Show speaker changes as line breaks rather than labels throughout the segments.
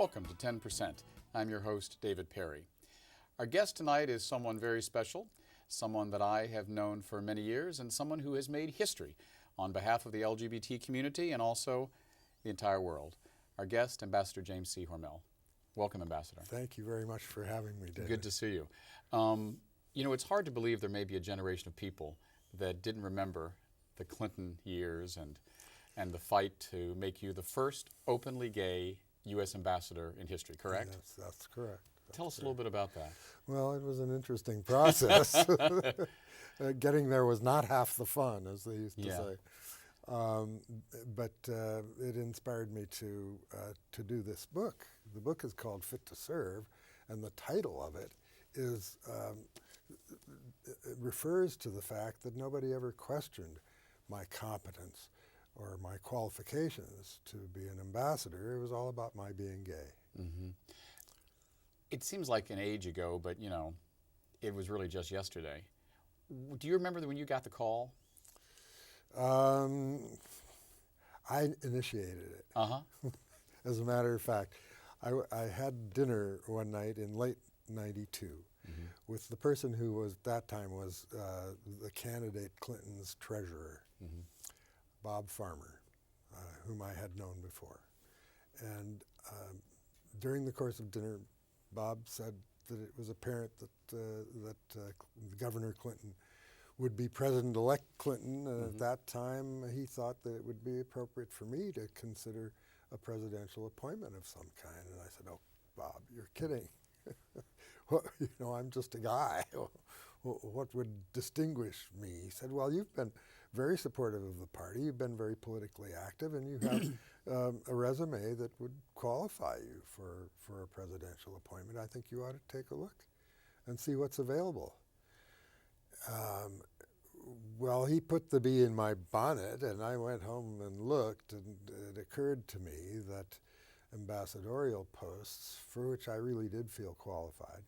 Welcome to 10%. I'm your host, David Perry. Our guest tonight is someone very special, someone that I have known for many years, and someone who has made history on behalf of the LGBT community and also the entire world. Our guest, Ambassador James C. Hormel. Welcome, Ambassador.
Thank you very much for having me, David.
Good to see you. You know, it's hard to believe there may be a generation of people that didn't remember the Clinton years and the fight to make you the first openly gay U.S. ambassador in history, correct?
Yes, that's correct.
Tell us a little bit about that.
Well, it was an interesting process. Getting there was not half the fun, as they used to say. But it inspired me to do this book. The book is called Fit to Serve, and the title of it is it refers to the fact that nobody ever questioned my competence or my qualifications to be an ambassador. It was all about my being gay.
Mm-hmm. It seems like an age ago, but you know, it was really just yesterday. Do you remember when you got the call?
I initiated it. As a matter of fact, I had dinner one night in late '92 with the person who was at that time was the candidate Clinton's treasurer, Bob Farmer, whom I had known before. And during the course of dinner, Bob said that it was apparent that Governor Clinton would be President-elect Clinton, and at that time he thought that it would be appropriate for me to consider a presidential appointment of some kind. And I said, "Oh, Bob, you're kidding. Well, you know, I'm just a guy. What would distinguish me?" He said, "Well, you've been very supportive of the party. You've been very politically active, and you have a resume that would qualify you for a presidential appointment. I think you ought to take a look and see what's available." Well, he put the bee in my bonnet, and I went home and looked, and it occurred to me that ambassadorial posts, for which I really did feel qualified,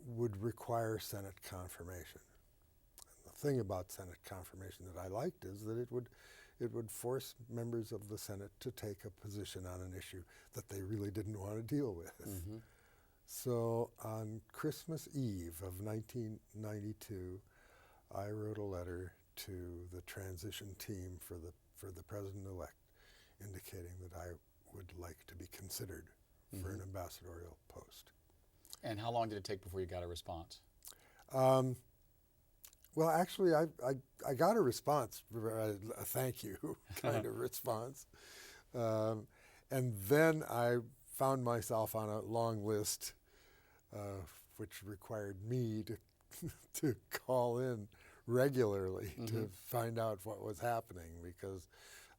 would require Senate confirmation. And the thing about Senate confirmation that I liked is that it would force members of the Senate to take a position on an issue that they really didn't want to deal with. So on Christmas Eve of 1992, I wrote a letter to the transition team for the president-elect, indicating that I would like to be considered for an ambassadorial post.
And how long did it take before you got a response?
Well, actually, I got a response, a thank you kind of response. And then I found myself on a long list, which required me to call in regularly to find out what was happening, because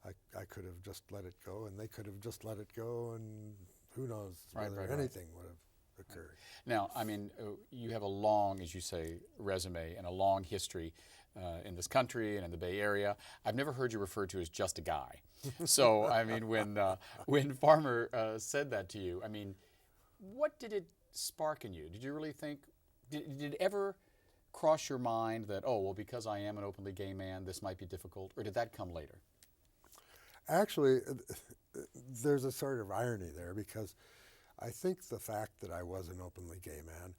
I could have just let it go, and they could have just let it go, and who knows whether anything would have occurred.
Now, I mean, you have a long, as you say, resume and a long history in this country and in the Bay Area. I've never heard you referred to as just a guy. So, I mean, when Farmer said that to you, I mean, what did it spark in you? Did you really think, did it ever cross your mind that, oh, well, because I am an openly gay man, this might be difficult, or did that come later?
Actually, there's a sort of irony there, because I think the fact that I was an openly gay man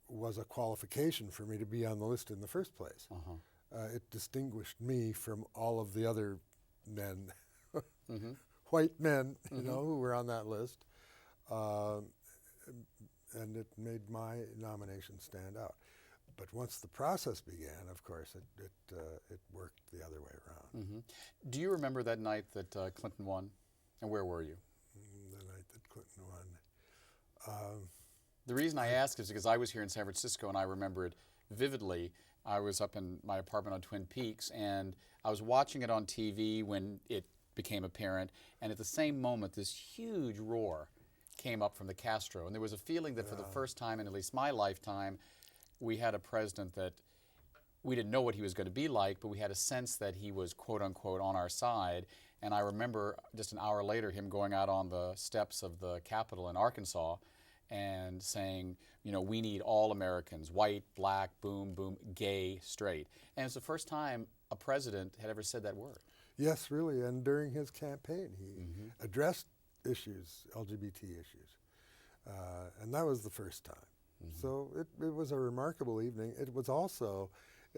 was a qualification for me to be on the list in the first place. It distinguished me from all of the other men, white men, you know, who were on that list, and it made my nomination stand out. But once the process began, of course, it worked the other way around.
Do you remember that night that Clinton won, and where were you?
The night that Clinton won.
The reason I ask is because I was here in San Francisco, and I remember it vividly. I was up in my apartment on Twin Peaks, and I was watching it on TV when it became apparent, and at the same moment, this huge roar came up from the Castro, and there was a feeling that for the first time in at least my lifetime, we had a president that we didn't know what he was going to be like, but we had a sense that he was, quote unquote, on our side. And I remember just an hour later him going out on the steps of the Capitol in Arkansas and saying, you know, we need all Americans, white, black, boom, boom, gay, straight. And it's the first time a president had ever said that word.
Yes, really, and during his campaign, he addressed issues, LGBT issues. And that was the first time. So it was a remarkable evening. It was also,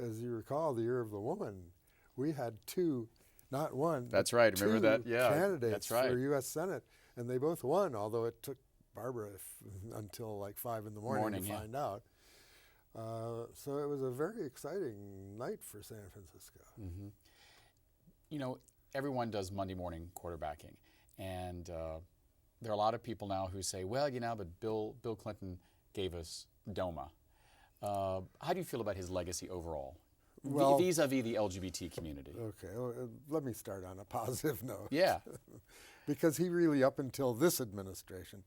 as you recall, the Year of the Woman. We had two, not one,
that's right. Remember that? Yeah,
candidates
that's right.
for U.S. Senate, and they both won, although it took Barbara until like 5 in the morning to find out. So it was a very exciting night for San Francisco.
You know, everyone does Monday morning quarterbacking, and there are a lot of people now who say, well, you know, but Bill Clinton gave us DOMA. How do you feel about his legacy overall,
Well,
vis-a-vis the LGBT community?
Okay, well, let me start on a positive note.
Yeah.
Because he really, up until this administration,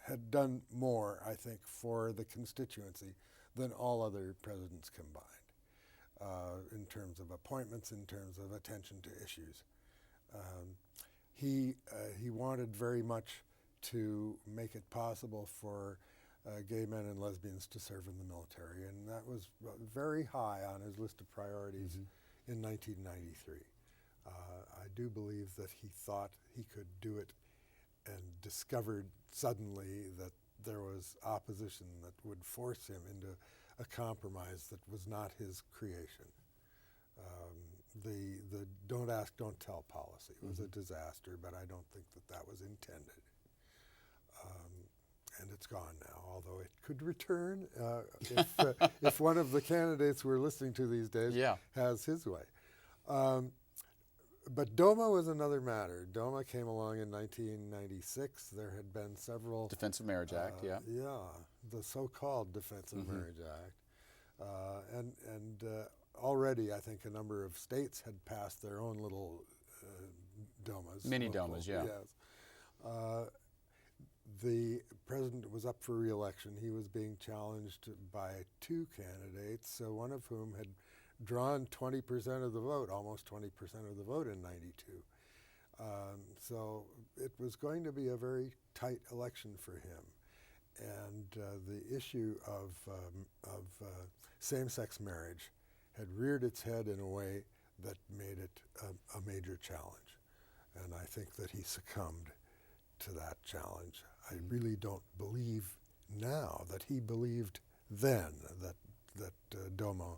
had done more, I think, for the constituency than all other presidents combined, in terms of appointments, in terms of attention to issues. He wanted very much to make it possible for gay men and lesbians to serve in the military, and that was very high on his list of priorities in 1993. I do believe that he thought he could do it and discovered suddenly that there was opposition that would force him into a compromise that was not his creation. The don't ask, don't tell policy was a disaster, but I don't think that that was intended. And it's gone now, although it could return if one of the candidates we're listening to these days has his way. But DOMA was another matter. DOMA came along in 1996. There had been several...
Defense of Marriage Act,
Yeah, the so-called Defense of Marriage Act. And already, I think, a number of states had passed their own little DOMAs.
Mini DOMAs, yeah.
Yes. The president was up for re-election. He was being challenged by two candidates, so one of whom had drawn 20% of the vote, almost 20% of the vote in '92. So it was going to be a very tight election for him. And the issue of same-sex marriage had reared its head in a way that made it a major challenge. And I think that he succumbed to that challenge. I really don't believe now that he believed then that DOMA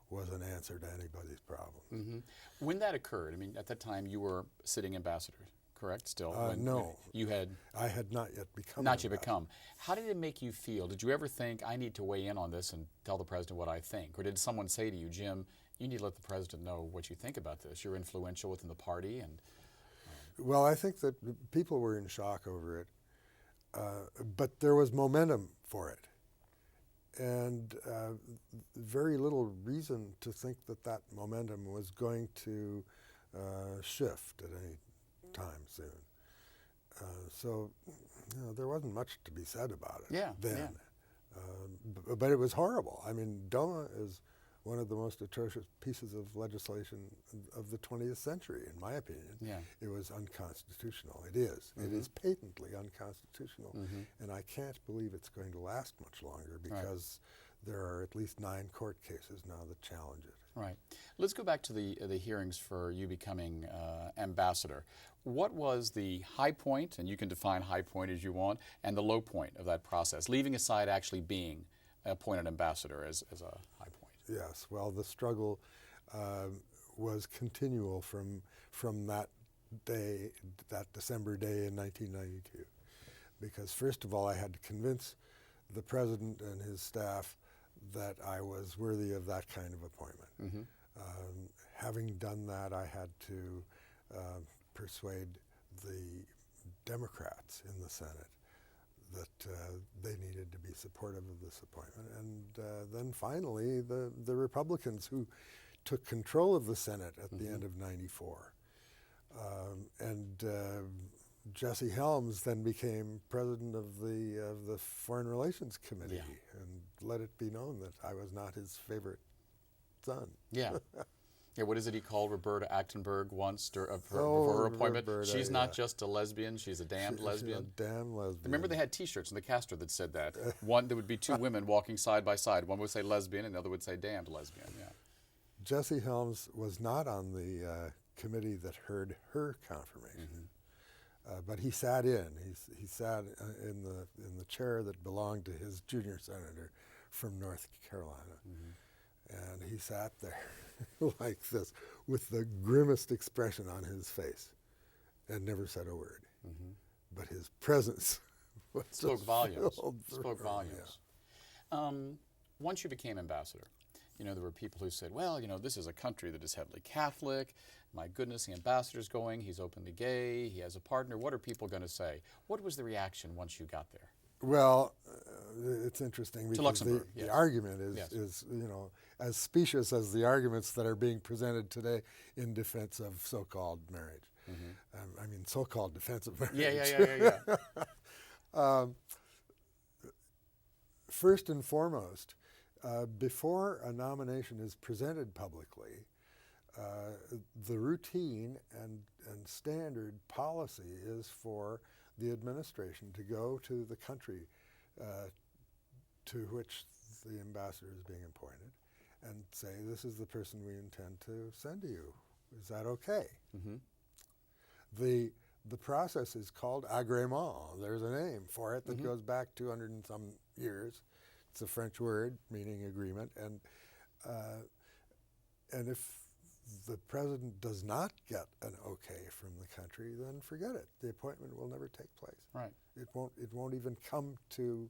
was an answer to anybody's problem.
When that occurred, I mean, at that time you were sitting ambassador, correct? Still?
No.
You had?
I had not yet become
Not yet become. How did it make you feel? Did you ever think, I need to weigh in on this and tell the president what I think? Or did someone say to you, Jim, you need to let the president know what you think about this? You're influential within the party. And
Well, I think that people were in shock over it. But there was momentum for it. And very little reason to think that that momentum was going to shift at any time soon. So there wasn't much to be said about it then. But it was horrible. I mean, DOMA is one of the most atrocious pieces of legislation of the 20th century, in my opinion. It was unconstitutional. It is. It is patently unconstitutional. And I can't believe it's going to last much longer because there are at least 9 court cases now that challenge it.
Right. Let's go back to the hearings for you becoming ambassador. What was the high point, and you can define high point as you want, and the low point of that process, leaving aside actually being appointed ambassador as a high point?
Yes, well, the struggle was continual from that day, that December day in 1992. Because first of all, I had to convince the president and his staff that I was worthy of that kind of appointment. Having done that, I had to persuade the Democrats in the Senate that they needed to be supportive of this appointment. And then finally, the Republicans who took control of the Senate at the end of '94. And Jesse Helms then became president of the Foreign Relations Committee and let it be known that I was not his favorite son.
Yeah, what is it he called Roberta Achtenberg once of her appointment?
Roberta,
she's not just a lesbian, she's a damned lesbian.
She's a damn lesbian.
Remember they had T-shirts in the Castro that said that. One, there would be 2 women walking side by side. One would say lesbian and the other would say damned lesbian.
Jesse Helms was not on the committee that heard her confirmation. But he sat in. He sat in the chair that belonged to his junior senator from North Carolina, and he sat there like this with the grimmest expression on his face, and never said a word. But his presence
spoke volumes.
Spoke
volumes. Yeah. Once you became ambassador, there were people who said, well, this is a country that is heavily Catholic. My goodness, the ambassador's going. He's openly gay. He has a partner. What are people going to say? What was the reaction once you got there?
Well, it's interesting because
to Luxembourg,
the argument is as specious as the arguments that are being presented today in defense of so-called marriage. I mean, so-called defense of marriage.
Yeah.
First and foremost, before a nomination is presented publicly, the routine and standard policy is for the administration to go to the country to which the ambassador is being appointed and say, this is the person we intend to send to you. Is that okay? The process is called agrément. There's a name for it that goes back 200 and some years. It's a French word meaning agreement, and if the president does not get an okay from the country, then forget it. The appointment will never take place.
Right.
It won't even come to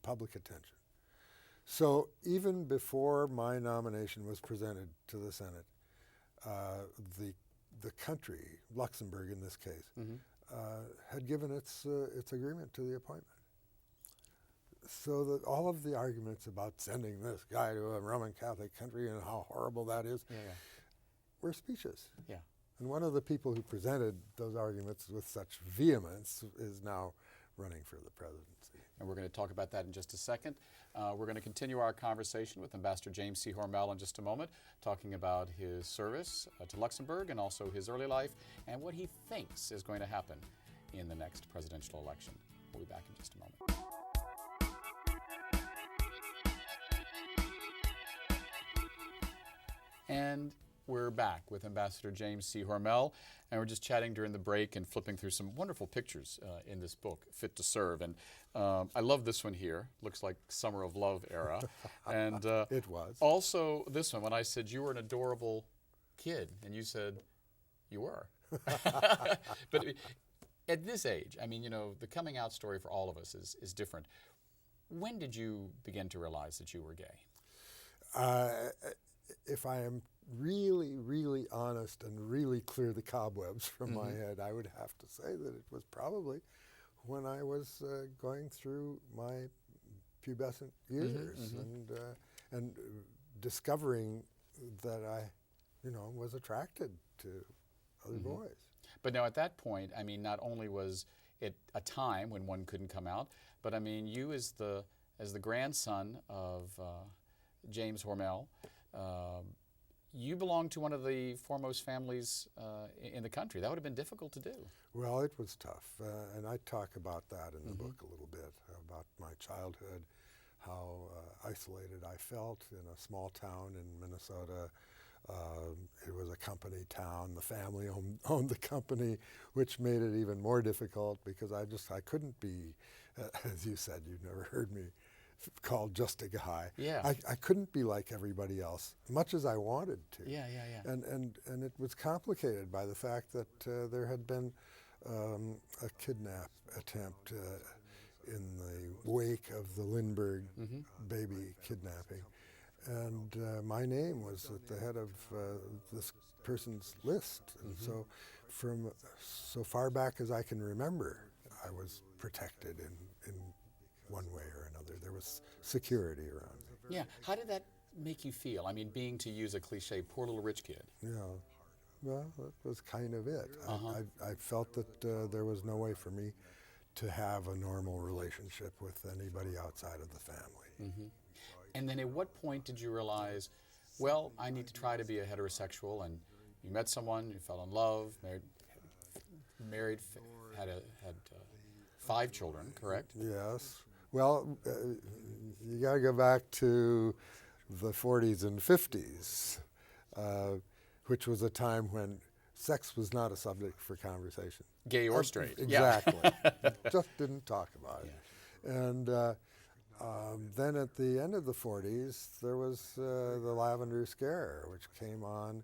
public attention. So even before my nomination was presented to the Senate, the country, Luxembourg in this case, had given its agreement to the appointment. So that all of the arguments about sending this guy to a Roman Catholic country and how horrible that is were specious.
Yeah.
And one of the people who presented those arguments with such vehemence is now running for the presidency.
And we're going to talk about that in just a second. We're going to continue our conversation with Ambassador James C. Hormel in just a moment, talking about his service to Luxembourg and also his early life and what he thinks is going to happen in the next presidential election. We'll be back in just a moment. And we're back with Ambassador James C. Hormel, and we're just chatting during the break and flipping through some wonderful pictures in this book, Fit to Serve. And I love this one here. Looks like Summer of Love era. And
it was.
Also this one, when I said you were an adorable kid, and you said you were. But at this age, I mean, the coming out story for all of us is different. When did you begin to realize that you were gay?
If I am really, really honest and really clear the cobwebs from my head, I would have to say that it was probably when I was going through my pubescent years and discovering that I, was attracted to other boys.
But now at that point, I mean, not only was it a time when one couldn't come out, but I mean, you as the grandson of James Hormel, you belong to one of the foremost families in the country. That would have been difficult to do.
Well, it was tough, and I talk about that in the book a little bit, about my childhood, how isolated I felt in a small town in Minnesota. It was a company town. The family owned the company, which made it even more difficult because I couldn't be, as you said, you've never heard me called just a guy.
Yeah.
I couldn't be like everybody else, much as I wanted to.
Yeah.
And it was complicated by the fact that there had been a kidnap attempt in the wake of the Lindbergh baby kidnapping. And my name was at the head of this person's list. And so from so far back as I can remember, I was protected in one way or another. There was security around me.
Yeah. How did that make you feel? I mean, being, to use a cliche, poor little rich kid.
Yeah. Well, that was kind of it. I felt that there was no way for me to have a normal relationship with anybody outside of the family.
And then at what point did you realize, well, I need to try to be a heterosexual, and you met someone, you fell in love, married, had 5 children, correct?
Yes. Well, you got to go back to the 40s and 50s, which was a time when sex was not a subject for conversation.
Gay or straight.
Exactly.
Yeah.
Just didn't talk about it.
Yeah.
And then at the end of the 40s, there was the Lavender Scare, which came on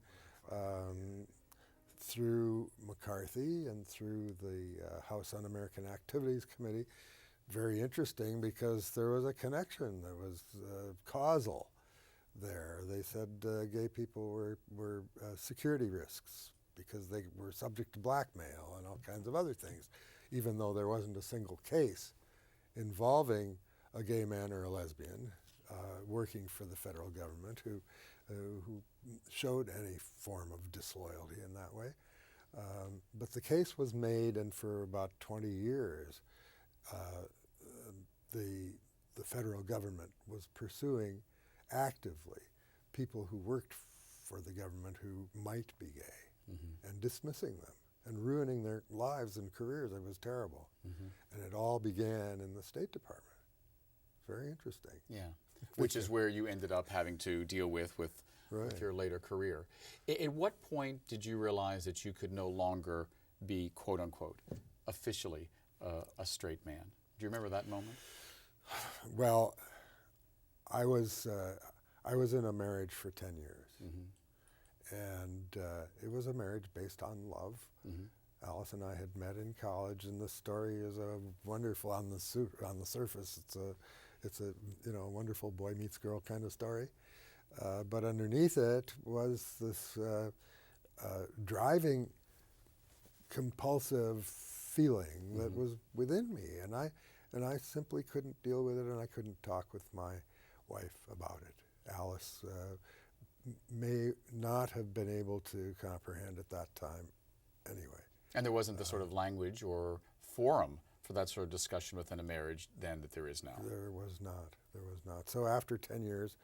through McCarthy and through the House Un-American Activities Committee. Very interesting because there was a connection. There was causal there. They said gay people were security risks because they were subject to blackmail and all kinds of other things, even though there wasn't a single case involving a gay man or a lesbian working for the federal government who showed any form of disloyalty in that way. But the case was made, and for about 20 years, the federal government was pursuing actively people who worked for the government who might be gay and dismissing them and ruining their lives and careers. It was terrible. And it all began in the State Department. Very interesting.
Yeah, which is where you ended up having to deal with your later career. At what point did you realize that you could no longer be, quote unquote, officially a straight man? Do you remember that moment?
Well, I was in a marriage for 10 years, and it was a marriage based on love. Alice and I had met in college, and the story is wonderful on the surface. It's a wonderful boy meets girl kind of story, but underneath it was this driving, compulsive feeling that was within me, and I simply couldn't deal with it, and I couldn't talk with my wife about it. Alice may not have been able to comprehend at that time anyway.
And there wasn't the sort of language or forum for that sort of discussion within a marriage then that there is now?
There was not. There was not. So after 10 years,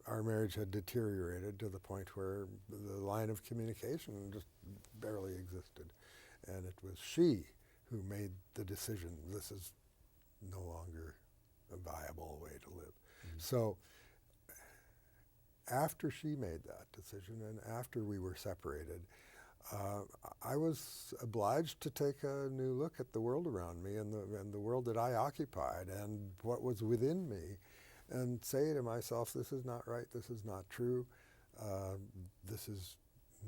our marriage had deteriorated to the point where the line of communication just barely existed. And it was she who made the decision, this is no longer a viable way to live. So after she made that decision and after we were separated, I was obliged to take a new look at the world around me and the world that I occupied and what was within me, and say to myself, this is not right, this is not true, this is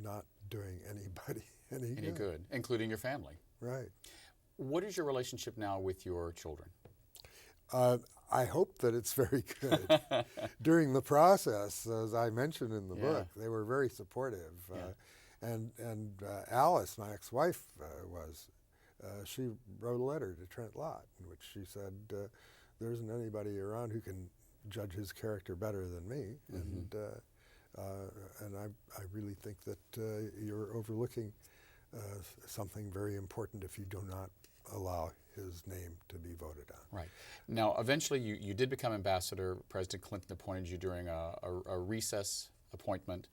not doing anybody any good.
Including your family.
Right.
What is your relationship now with your children?
I hope that it's very good. During the process, as I mentioned in the book, they were very supportive. And Alice, my ex-wife, she wrote a letter to Trent Lott in which she said, there isn't anybody around who can judge his character better than me. And I really think that you're overlooking something very important if you do not allow his name to be voted on.
Right. Now, eventually you did become ambassador. President Clinton appointed you during a recess appointment.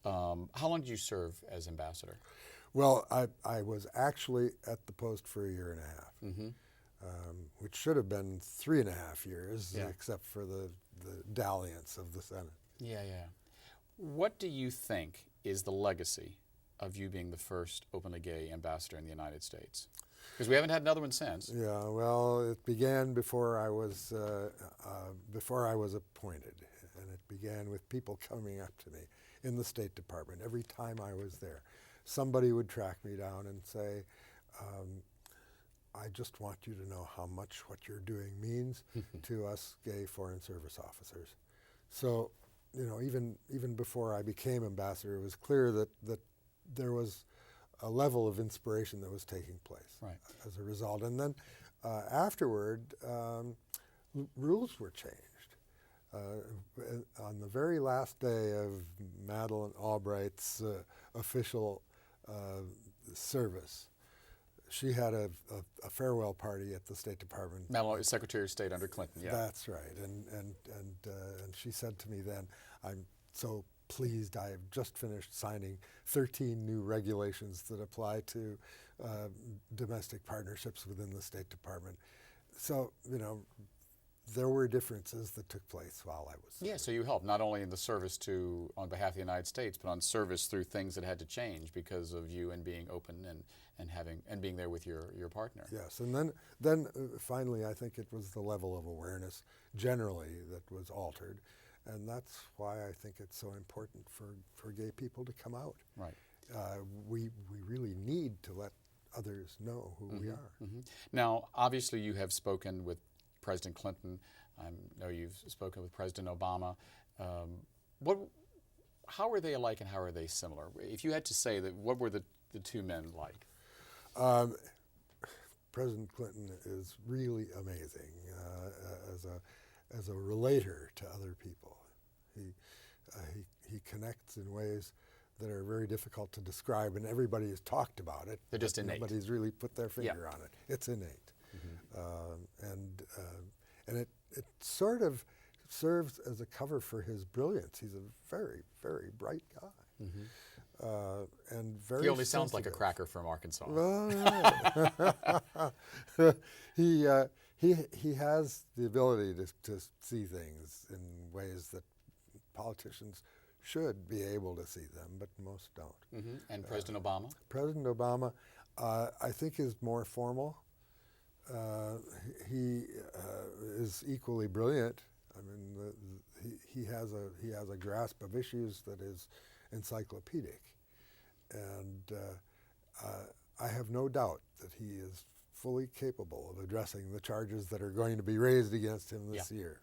How long did you serve as ambassador?
Well, I was actually at the post for a year and a half, which should have been 3.5 years, except for the dalliance of the Senate. Yeah.
What do you think is the legacy of you being the first openly gay ambassador in the United States? Because we haven't had another one since.
Yeah, well, it began before I was appointed, and it began with people coming up to me in the State Department. Every time I was there, somebody would track me down and say, I just want you to know how much what you're doing means to us gay Foreign Service officers. So, even before I became ambassador, it was clear that there was a level of inspiration that was taking place as a result. And then afterward, rules were changed. On the very last day of Madeleine Albright's official service, she had a farewell party at the State Department.
Madeleine, Secretary of State under Clinton,
That's right. And she said to me then, I'm so pleased I have just finished signing 13 new regulations that apply to domestic partnerships within the State Department. So, there were differences that took place while I was
Yeah, so you helped not only in the service on behalf of the United States, but on service through things that had to change because of you and being open and being there with your partner.
Yes, and then finally I think it was the level of awareness generally that was altered, and that's why I think it's so important for gay people to come out.
Right.
We really need to let others know who we are.
Now, obviously you have spoken with President Clinton. I know you've spoken with President Obama. How are they alike and how are they similar? If you had to say that, what were the two men like?
President Clinton is really amazing as a relator to other people. He connects in ways that are very difficult to describe, and everybody has talked about it.
They're just innate.
Nobody's really put their finger on it. It's innate. And it sort of serves as a cover for his brilliance. He's a very, very bright guy. And very
He only sounds like a cracker from Arkansas. Well,
he has the ability to see things in ways that politicians should be able to see them, but most don't.
And President Obama?
President Obama, I think, is more formal. He is equally brilliant. I mean, he has a grasp of issues that is encyclopedic, and I have no doubt that he is fully capable of addressing the charges that are going to be raised against him this year.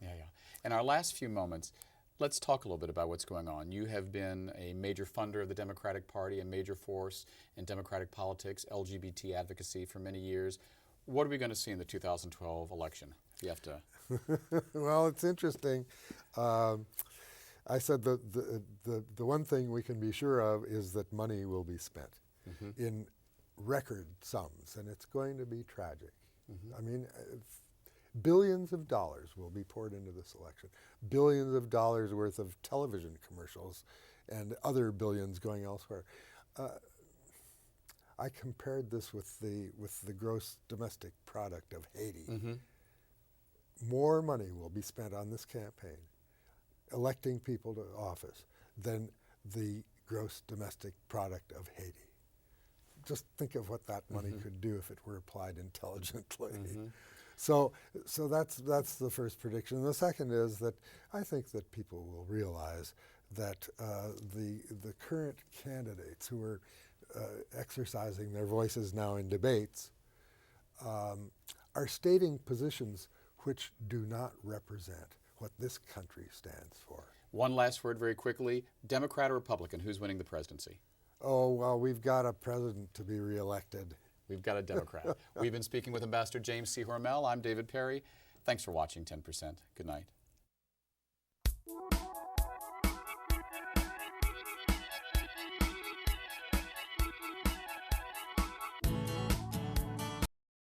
In our last few moments, let's talk a little bit about what's going on. You have been a major funder of the Democratic Party, a major force in Democratic politics, LGBT advocacy for many years. What are we going to see in the 2012 election? You have to.
Well, it's interesting. I said the one thing we can be sure of is that money will be spent in record sums, and it's going to be tragic. I mean, billions of dollars will be poured into this election. Billions of dollars worth of television commercials and other billions going elsewhere. I compared this with the gross domestic product of Haiti. More money will be spent on this campaign, electing people to office, than the gross domestic product of Haiti. Just think of what that money could do if it were applied intelligently. So that's the first prediction. The second is that I think that people will realize that the current candidates who are exercising their voices now in debates are stating positions which do not represent what this country stands for.
One last word very quickly. Democrat or Republican, who's winning the presidency?
Oh, well, we've got a president to be reelected.
We've got a Democrat. We've been speaking with Ambassador James C. Hormel. I'm David Perry. Thanks for watching 10%. Good night.